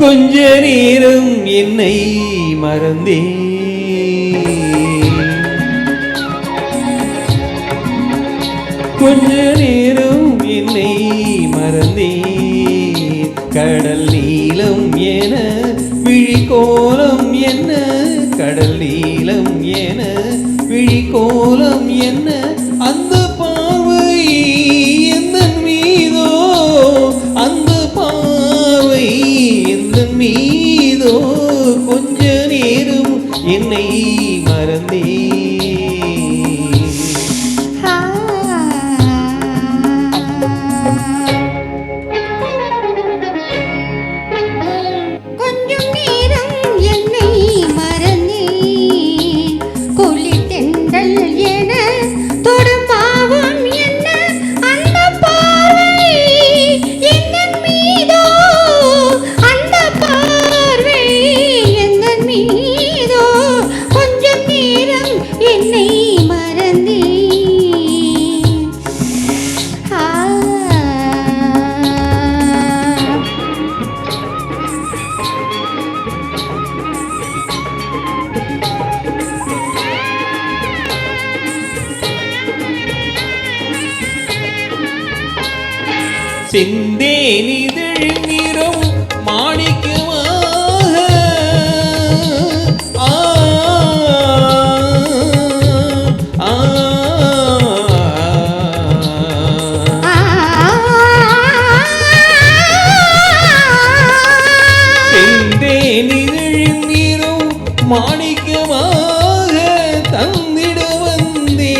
கொஞ்ச நேரம் என்னை மறந்தே கொஞ்ச நேரம் என்னை மறந்தே கடல் நீளம் என விழிகோலம் என்ன கடல் நீளம் என விழிகோலம் என்ன அந்த பார்வை எந்த மீதோ அந்த பார்வை எந்த மீதோ கொஞ்ச நேரம் என்னை மறந்தே செந்தேனிதழ் நிறம் மாணிக்கமாக செந்தேனிதழ் நிறம் மாணிக்கமாக தந்திட வந்தே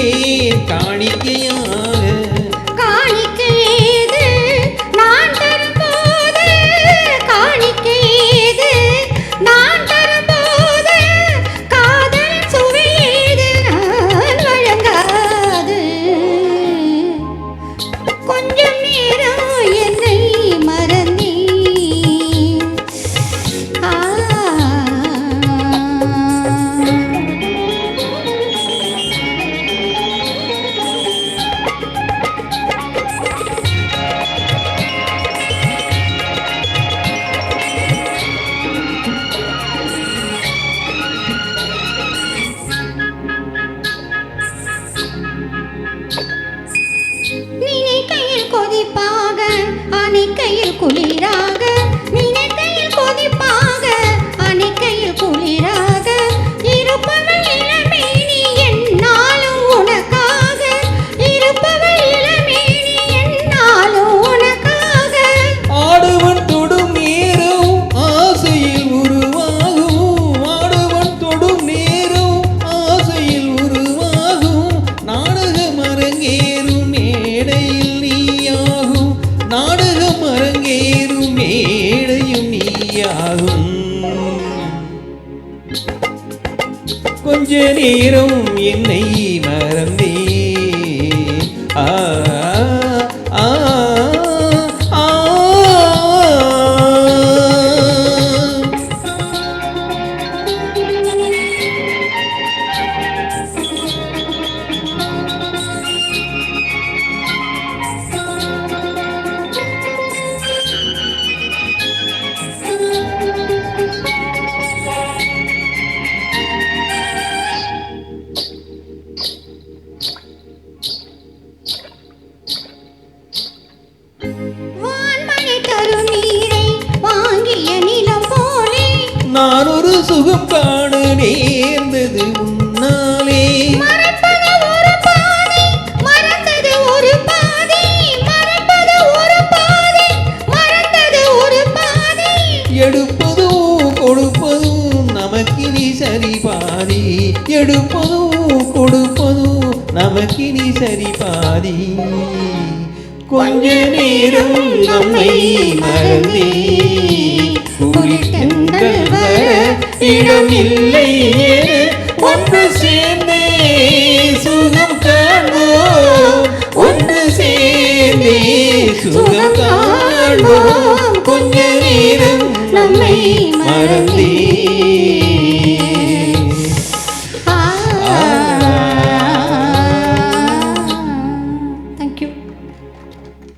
காணிக்கையாக அணைக்கையில் குளிராக நினைக்கையில் கொதிப்பாக அணைக்கையில் குளிராக இருப்பவள் இளமேனி என்னாலும் உனக்காக இருப்பவள் இளமேனி என்னாலும் உனக்காக ஆடுவன் தொடும் நேரம் ஆசையில் உருவாகும் ஆடுவன் தொடும் நேரம் ஆசையில் உருவாகும் நாடகம் அரங்கேறும் மேடையில் நீயாகும் நாடகம் அரங்கேறும் மேடையும் நீயாகும் கொஞ்ச நேரம் என்னை மறந்தே ஆ ஆ ஆ நான் ஒரு சுகம் காண நேர்ந்தது உன்னாலே மறப்பது ஒரு பாதி மறந்தது ஒரு பாதி மறப்பது ஒரு பாதி மறந்தது ஒரு பாதி எடுப்பதும் கொடுப்பதும் நமக்கினி சரி பாதி எடுப்பதும் கொடுப்பதும் நமக்கினி சரி பாதி கொஞ்ச நேரம் நம்மை மறந்தே குளித்தங்கள் வர இடமில்லை ஒன்று சேர்ந்தே சுகம் காண்போம் ஒன்று சேர்ந்தே சுகம் காண்போம் கொஞ்ச நேரம் நம்மை மறந்தே